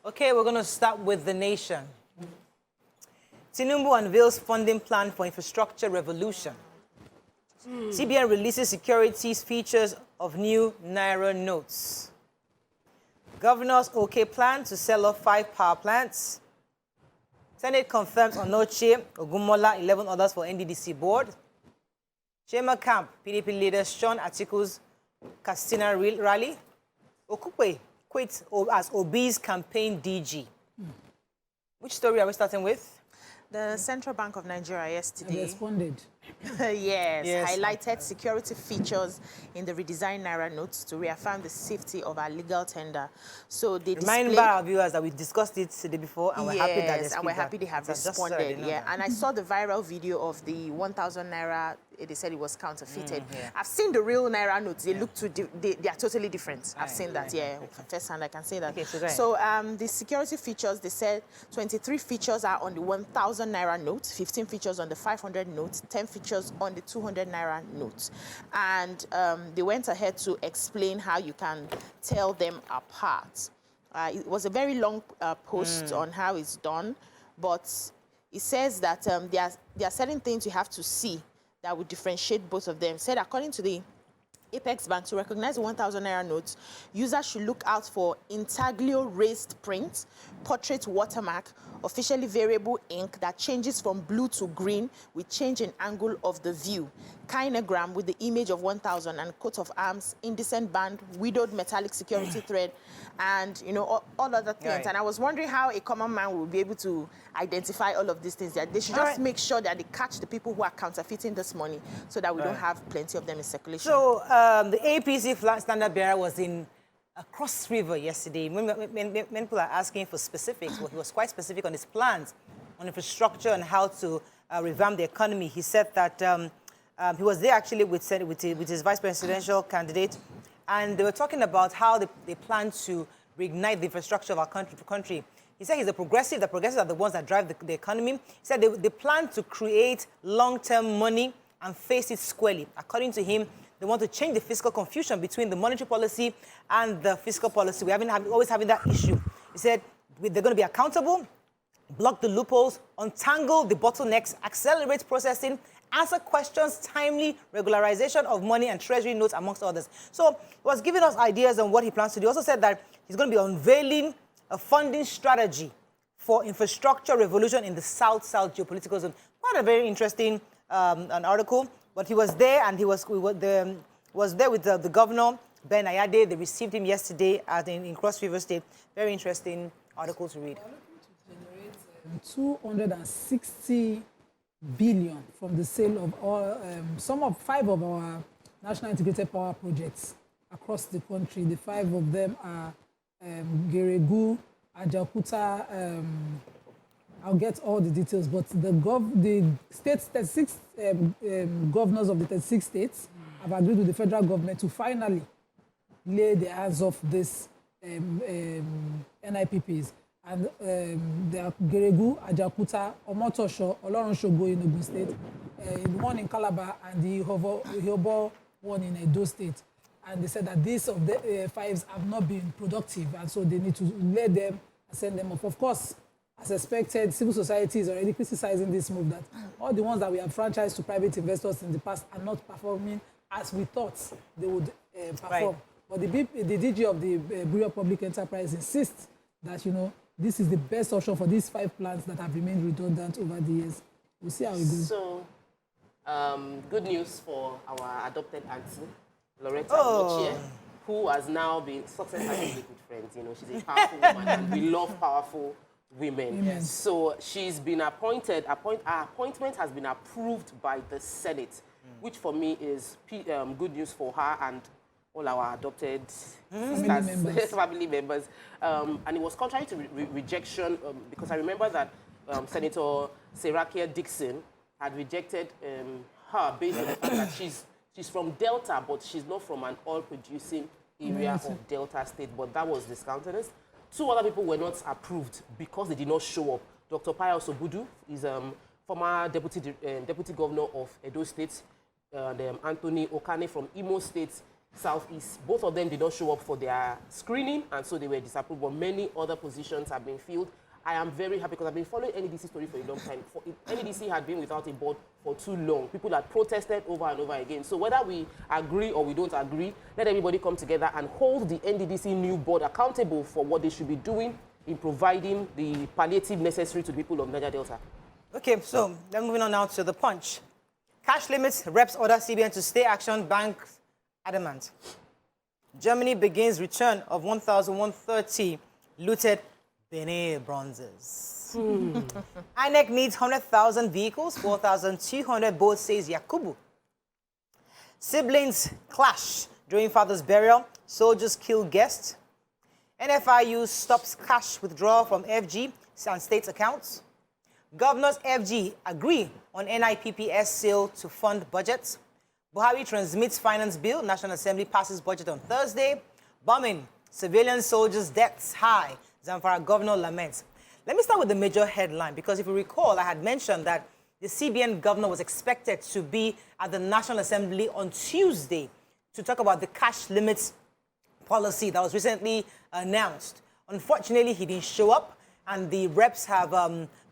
Okay, we're going to start with the nation. Tinubu unveils funding plan for infrastructure revolution. CBN releases securities features of new Naira notes. Governor's OK plan to sell off 5 power plants. Senate confirms Onoche, Ogumola, 11 others for NDDC board. Chema camp, PDP leaders Sean Atiku's Castina rally. Okupe quits as Obi's campaign DG. Which story are we starting with? The Central Bank of Nigeria yesterday responded. yes, highlighted security features in the redesigned Naira notes to reaffirm the safety of our legal tender. So they remind our viewers that we discussed it the day before, and we're happy that they have responded. Yeah, and I saw the viral video of the 1,000 Naira. They said it was counterfeited. I've seen the real Naira notes. They look they are totally different. I've seen that. Yeah, first hand I can say that. Okay, so the security features, they said 23 features are on the 1,000 Naira note, 15 features on the 500 note, 10 features on the 200 Naira note. And they went ahead to explain how you can tell them apart. It was a very long post on how it's done, but it says that there are certain things you have to see that would differentiate both of them. Said according to the Apex Bank, to recognize the 1,000 Naira notes, users should look out for intaglio raised print, portrait watermark, officially variable ink that changes from blue to green with change in angle of the view, kinagram with the image of 1,000 and coat of arms, indecent band, widowed metallic security thread, and all other things. Right. And I was wondering how a common man will be able to identify all of these things. That they should just make sure that they catch the people who are counterfeiting this money, so that we don't have plenty of them in circulation. So the APC flag standard bearer was in Cross River yesterday. When people are asking for specifics, well, he was quite specific on his plans on infrastructure and how to revamp the economy. He said that he was there actually with his vice presidential candidate, and they were talking about how they plan to reignite the infrastructure of our country. He said he's a progressive. The progressives are the ones that drive the economy. He said they plan to create long-term money and face it squarely. According to him, they want to change the fiscal confusion between the monetary policy and the fiscal policy. We always having that issue. He said they're going to be accountable, block the loopholes, untangle the bottlenecks, accelerate processing, answer questions, timely regularization of money and treasury notes, amongst others. So he was giving us ideas on what he plans to do. He also said that he's going to be unveiling a funding strategy for infrastructure revolution in the South-South geopolitical zone. Quite a very interesting an article. But he was there, and he was there with the governor, Ben Ayade. They received him yesterday in Cross River State. Very interesting article to read. 260 billion from the sale of all, 5 of our national integrated power projects across the country. The 5 of them are Geregu, Ajaokuta. I'll get all the details, but the states, 36 governors of the 36 states have agreed with the federal government to finally lay their hands off this NIPPs. And they are Geregu, Ajaokuta, Omotosho, Olorunshogo in Ogun State, one in Calabar, and the Ihobo one in Edo State. And they said that these of the 5s have not been productive, and so they need to let them and send them off. Of course, as expected, civil society is already criticizing this move that all the ones that we have franchised to private investors in the past are not performing as we thought they would perform. Right. But the DG of the Bureau of Public Enterprise insists that, this is the best option for these 5 plants that have remained redundant over the years. We'll see how it goes. So, good news for our adopted auntie, Loretta Mochie, who has now been successfully with friends. She's a powerful woman, and we love powerful women. Yes. So she's been appointed. Her appointment has been approved by the Senate, which for me is good news for her and all our adopted family members. And it was contrary to rejection because I remember that Senator Serakia Dixon had rejected her based on the fact that she's from Delta, but she's not from an oil-producing area of Delta State. But that was discountenanced. 2 other people were not approved because they did not show up. Dr. Pius Obudu is former deputy governor of Edo State, and Anthony Okane from Imo State. Southeast. Both of them did not show up for their screening, and so they were disapproved, but many other positions have been filled. I am very happy because I've been following NDDC story for a long time. NDDC had been without a board for too long. People had protested over and over again. So whether we agree or we don't agree, let everybody come together and hold the NDDC new board accountable for what they should be doing in providing the palliative necessary to the people of Niger Delta. Okay, so then moving on now to the Punch. Cash limits, reps order CBN to stay action, banks adamant. Germany begins return of 1,130 looted Benin bronzes. INEC needs 100,000 vehicles, 4,200 boats, says Yakubu. Siblings clash during father's burial. Soldiers kill guests. NFIU stops cash withdrawal from FG and states accounts. Governors FG agree on NIPPS sale to fund budgets. Buhari transmits finance bill. National Assembly passes budget on Thursday. Bombing. Civilian soldiers' deaths high. Zamfara governor laments. Let me start with the major headline, because if you recall, I had mentioned that the CBN governor was expected to be at the National Assembly on Tuesday to talk about the cash limits policy that was recently announced. Unfortunately, he didn't show up, and the reps have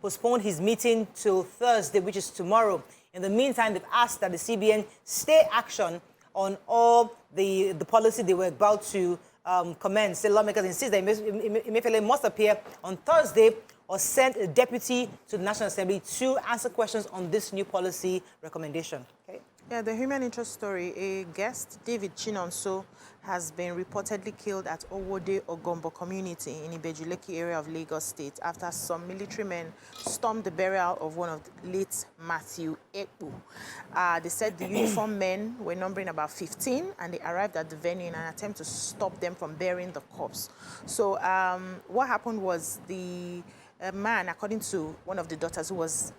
postponed his meeting till Thursday, which is tomorrow. In the meantime, they've asked that the CBN stay action on all the policy they were about to commence. The lawmakers insist that Emefiele must appear on Thursday or send a deputy to the National Assembly to answer questions on this new policy recommendation. Okay. Yeah, the human interest story. A guest, David Chinonso, has been reportedly killed at Owode Ogombo community in Ibejuleki area of Lagos State after some military men stormed the burial of one of the late Matthew Ekpu. They said the uniformed men were numbering about 15, and they arrived at the venue in an attempt to stop them from burying the corpse. So what happened was the man, according to one of the daughters who was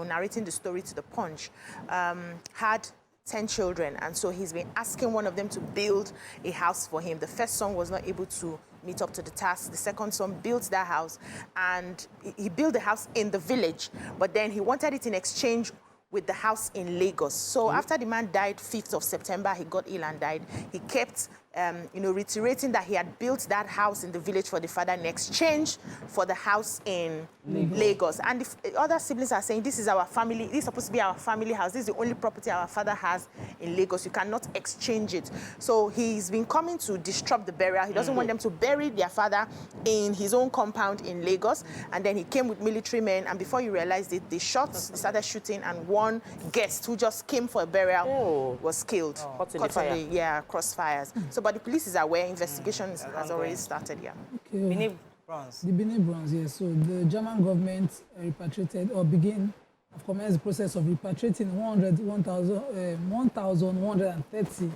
narrating the story to the Punch, had 10 children, and so he's been asking one of them to build a house for him. The first son was not able to meet up to the task. The second son built that house, and he built the house in the village, but then he wanted it in exchange with the house in Lagos. So after the man died 5th of September, he got ill and died. He kept reiterating that he had built that house in the village for the father in exchange for the house in Lagos. And the other siblings are saying, this is our family, this is supposed to be our family house, this is the only property our father has in Lagos, you cannot exchange it. So he's been coming to disrupt the burial. He doesn't want them to bury their father in his own compound in Lagos. And then he came with military men, and before you realize it, they started shooting, and one guest who just came for a burial was killed. Caught in the fire. Yeah, crossfires. So, but the police is aware, investigation has already started, yeah. Okay. Benin bronze. The Benin bronze, yes. So the German government repatriated or have commenced the process of repatriating 1,130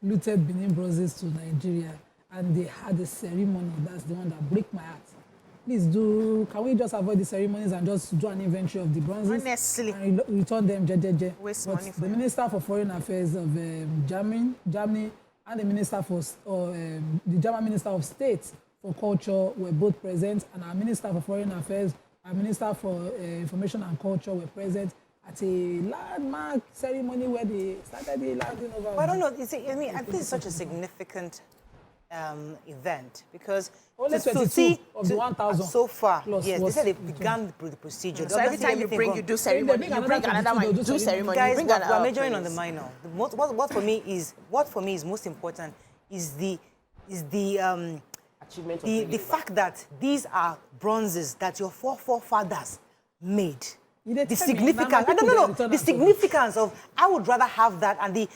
looted Benin bronzes to Nigeria, and they had a ceremony. That's the one that breaks my heart. Please can we just avoid the ceremonies and just do an inventory of the bronzes? Honestly. And return them, Waste but money for the Minister for Foreign Affairs of Germany, and the Minister for the German Minister of State for Culture were both present, and our Minister for Foreign Affairs, our Minister for Information and Culture were present at a landmark ceremony where they started the landing over. But I don't know. I think it's such a significant event, because only to 22 see of the 1,000 so far, yes, they said they began the procedure. So every time you bring, you do ceremony. You bring another one, you do ceremony. Guys, you bring we're majoring on the minor. What for me is most important is the Achievement the fact that these are bronzes that your forefathers made. The significance, the significance of, I would rather have that, and the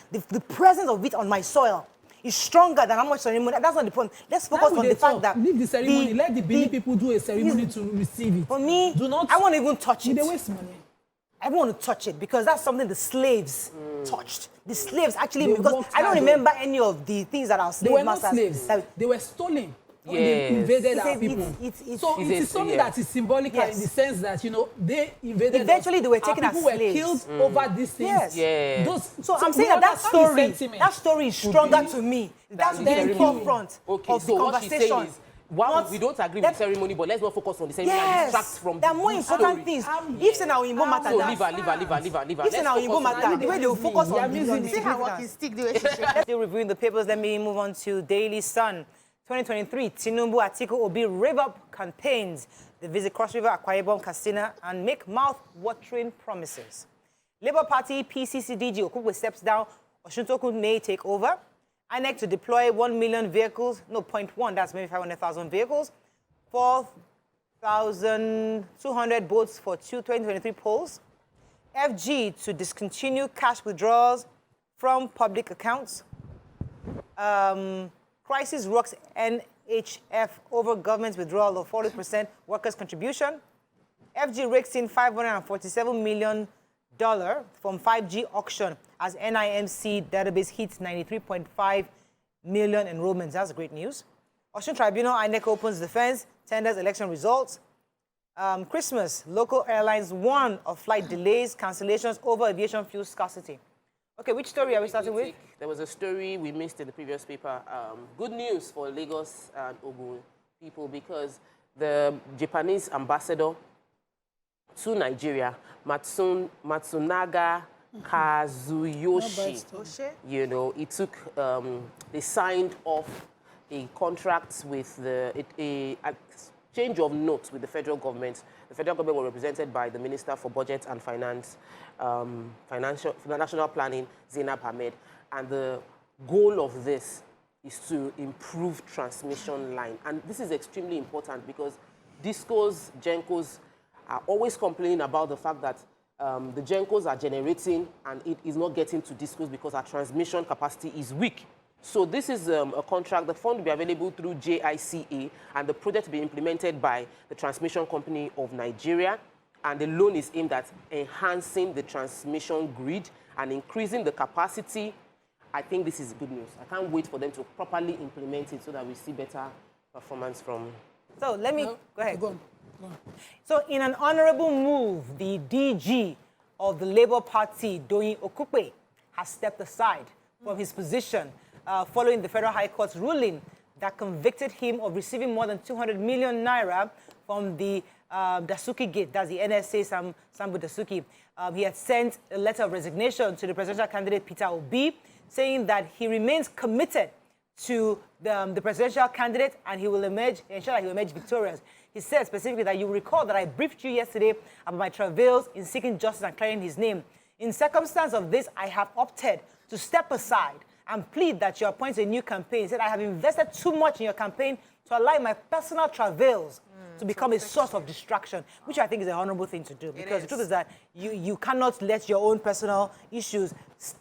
presence of it on my soil is stronger than how much ceremony. That's not the point. Let's focus on the fact that leave the ceremony. Let the Benin people do a ceremony to receive it. For me, do not. I won't even touch it. They waste money. I don't want to touch it, because that's something the slaves touched. The slaves actually, because I don't remember any of the things that our slave masters. They were not slaves. They were stolen. When they invaded our people. So it is something that is symbolical in the sense that, they invaded eventually us. They were taken as slaves. People were killed over these things. Yes. So I'm saying that story is stronger to me. That's the forefront of the conversation. While we don't agree with the ceremony, but let's not focus on the ceremony and distract from there are more good important story. things. If it's now in matter, So leave her. If it's now in matter, the way they will focus on the See her walking stick, the way she shake. Still reviewing the papers, let me move on to Daily Sun. 2023, Tinubu, Atiku, Obi rev up campaigns. They visit Cross River, Akwa Ibom, Katsina, and make mouth-watering promises. Labour Party PCCDG Okupe steps down. Oshuntoku may take over. INEC to deploy 1 million vehicles. No, 0.1, that's maybe 500,000 vehicles. 4,200 boats for 2023 polls. FG to discontinue cash withdrawals from public accounts. Crisis rocks NHF over government's withdrawal of 40% workers' contribution. FG rakes in $547 million from 5G auction as NIMC database hits 93.5 million enrollments. That's great news. Osun Tribunal, INEC opens defense, tenders election results. Christmas, local airlines warn of flight delays, cancellations over aviation fuel scarcity. Okay, which story are we starting with? There was a story we missed in the previous paper. Good news for Lagos and Ogun people because the Japanese ambassador to Nigeria, Matsunaga Kazuyoshi, you know, it took, they signed off a contract with a change of notes with the federal government. The federal government was represented by the Minister for Budget and Finance, National Planning, Zainab Ahmed. And the goal of this is to improve transmission line. And this is extremely important because DISCOs, GENCOs are always complaining about the fact that the GENCOs are generating and it is not getting to DISCOs because our transmission capacity is weak. So this is a contract. The fund will be available through JICA, and the project will be implemented by the Transmission Company of Nigeria. And the loan is aimed at enhancing the transmission grid and increasing the capacity. I think this is good news. I can't wait for them to properly implement it so that we see better performance from... So let me... Go ahead. Go on. So in an honorable move, the DG of the Labour Party, Doyin Okupe, has stepped aside from his position following the Federal High Court's ruling that convicted him of receiving more than 200 million naira from the Dasuki Gate, that's the NSA Sambu Dasuki. He had sent a letter of resignation to the presidential candidate Peter Obi, saying that he remains committed to the presidential candidate and he will ensure that he will emerge victorious. He said specifically that you recall that I briefed you yesterday about my travails in seeking justice and clearing his name. In circumstance of this, I have opted to step aside and plead that you appoint a new campaign. He said, I have invested too much in your campaign to allow my personal travails to become a source of distraction, which I think is an honorable thing to do. Because the truth is that you cannot let your own personal issues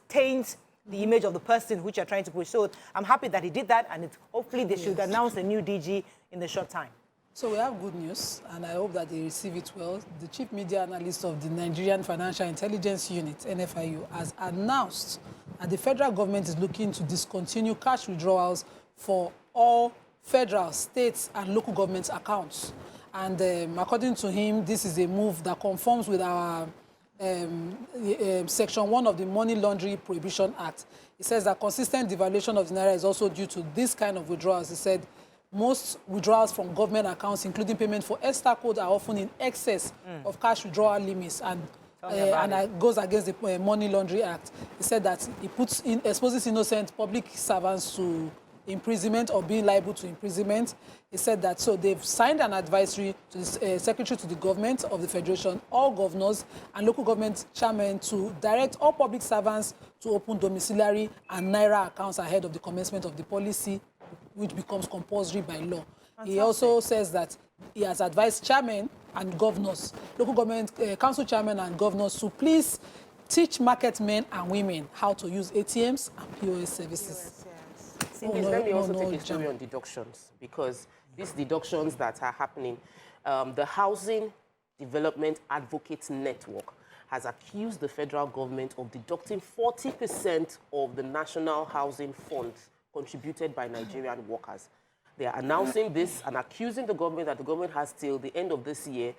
taint the image of the person which you're trying to push. So I'm happy that he did that, and hopefully they should announce a new DG in the short time. So we have good news, and I hope that they receive it well. The chief media analyst of the Nigerian Financial Intelligence Unit, NFIU, has announced that the federal government is looking to discontinue cash withdrawals for all federal, states, and local government accounts. And according to him, this is a move that conforms with our Section 1 of the Money Laundering Prohibition Act. It says that consistent devaluation of the naira is also due to this kind of withdrawals. He said most withdrawals from government accounts, including payment for ESTA code, are often in excess of cash withdrawal limits, and it goes against the Money Laundering Act. He said that he exposes innocent public servants to imprisonment or being liable to imprisonment. He said that, so they've signed an advisory to the Secretary to the Government of the Federation, all governors and local government chairmen to direct all public servants to open domiciliary and naira accounts ahead of the commencement of the policy, which becomes compulsory by law. Fantastic. He also says that he has advised chairmen and governors, local government council chairmen and governors to please teach market men and women how to use ATMs and POS services. Let me also take a story on deductions, because these deductions that are happening, the Housing Development Advocates Network has accused the federal government of deducting 40% of the National Housing Fund contributed by Nigerian workers. They are announcing this and accusing the government that the government has till the end of this year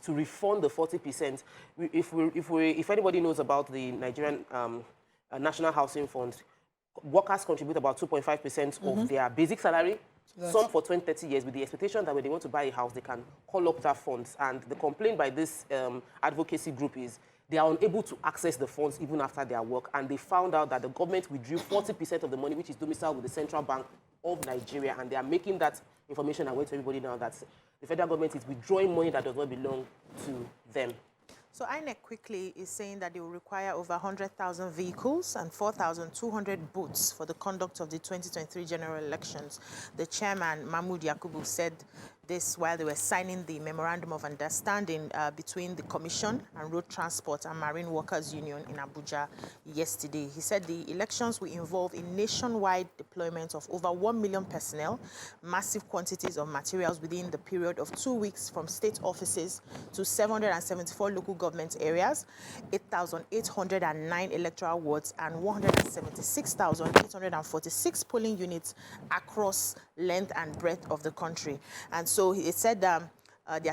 to refund the 40%. If anybody knows about the Nigerian National Housing Fund, workers contribute about 2.5% of their basic salary. some for 20, 30 years with the expectation that when they want to buy a house, they can call up that funds. And the complaint by this advocacy group is they are unable to access the funds even after their work. And they found out that the government withdrew 40% of the money, which is domiciled with the Central Bank of Nigeria. And they are making that information aware to everybody now that the federal government is withdrawing money that does not belong to them. So INEC quickly is saying that they will require over 100,000 vehicles and 4,200 booths for the conduct of the 2023 general elections. The chairman, Mahmoud Yakubu, said this while they were signing the memorandum of understanding between the Commission and Road Transport and Marine Workers Union in Abuja yesterday. He said the elections will involve a nationwide deployment of over 1 million personnel, massive quantities of materials within the period of 2 weeks from state offices to 774 local government areas, 8,809 electoral wards, and 176,846 polling units across length and breadth of the country. And so he said they are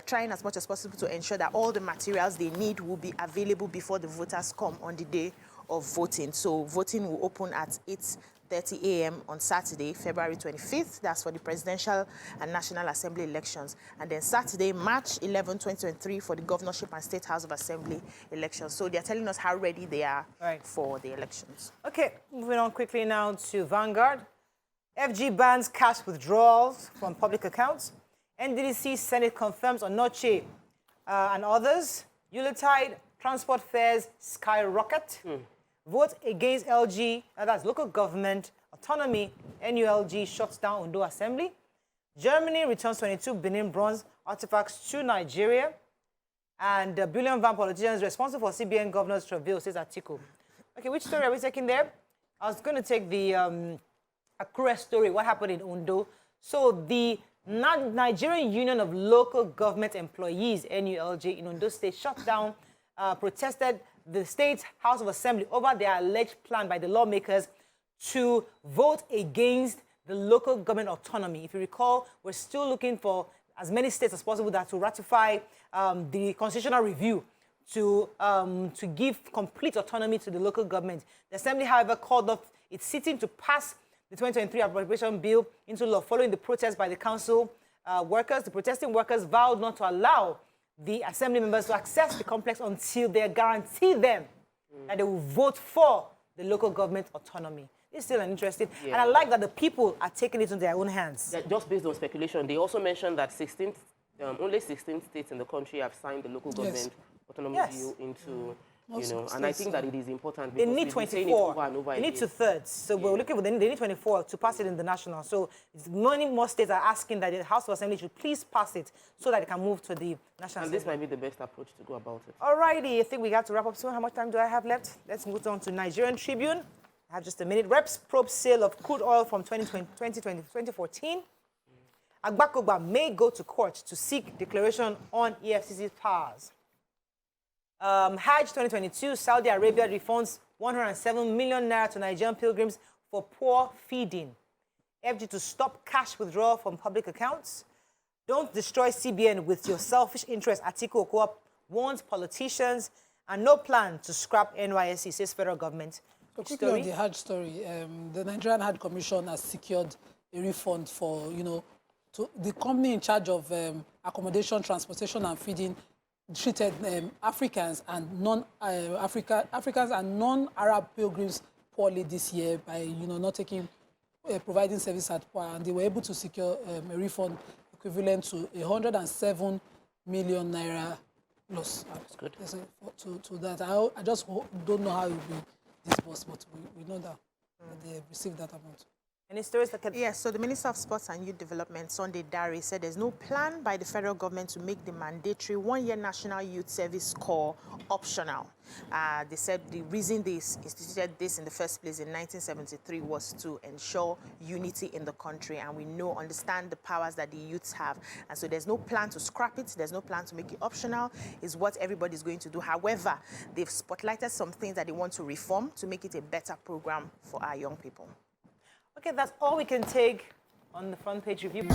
trying as much as possible to ensure that all the materials they need will be available before the voters come on the day of voting. So voting will open at 8:30 a.m. on Saturday, February 25th. That's for the presidential and National Assembly elections. And then Saturday, March 11, 2023, for the governorship and State House of Assembly elections. So they're telling us how ready they are for the elections. Okay, moving on quickly now to Vanguard. FG bans cash withdrawals from public accounts. NDDC Senate confirms Onoche and others. Yuletide transport fares skyrocket. Vote against LG, that's local government autonomy. NULG shuts down Ondo Assembly. Germany returns 22 Benin bronze artifacts to Nigeria. And billion van politicians responsible for CBN governor's travails, says Atiku. Okay, which story are we taking there? I was going to take the Akure story, what happened in Ondo. So the Nigerian Union of Local Government Employees, NULG, in Ondo State shut down, protested the State House of Assembly over their alleged plan by the lawmakers to vote against the local government autonomy. If you recall, we're still looking for as many states as possible that to ratify the constitutional review to give complete autonomy to the local government. The Assembly, however, called off its sitting to pass the 2023 appropriation bill into law following the protest by the council workers. The protesting workers vowed not to allow the Assembly members to access the complex until they guarantee them that they will vote for the local government autonomy. It's still interesting. Yeah. And I like that the people are taking it into their own hands. Just based on speculation, they also mentioned that only 16 states in the country have signed the local government autonomy bill into... and I think that it is important. They need 24. They need 2/3. So we're looking for they need 24 to pass it in the national. So many more states are asking that the House of Assembly should please pass it so that it can move to the national. And this might be the best approach to go about it. Alrighty, I think we got to wrap up soon. How much time do I have left? Let's move on to Nigerian Tribune. I have just a minute. Reps probe sale of crude oil from 2014. Agbakoba may go to court to seek declaration on EFCC's powers. Hajj 2022, Saudi Arabia refunds 107 million naira to Nigerian pilgrims for poor feeding. FG to stop cash withdrawal from public accounts. Don't destroy CBN with your selfish interest. Atiku Okupe warns politicians. And no plan to scrap NYSC, says federal government. So quickly on the Hajj story, the Nigerian Hajj Commission has secured a refund for, to the company in charge of accommodation, transportation, and feeding treated Africans and Africans and non-Arab pilgrims poorly this year by not providing service at par, and they were able to secure a refund equivalent to 107 million naira loss. That's good. To that, I just don't know how it will be disbursed, but we know that they received that amount. Any stories that can... Yes, so the Minister of Sports and Youth Development, Sunday Dare, said there's no plan by the federal government to make the mandatory one-year National Youth Service Corps optional. They said the reason they instituted this in the first place in 1973 was to ensure unity in the country, and we understand the powers that the youths have. And so there's no plan to scrap it, there's no plan to make it optional, is what everybody's going to do. However, they've spotlighted some things that they want to reform to make it a better program for our young people. Okay, that's all we can take on the front page review.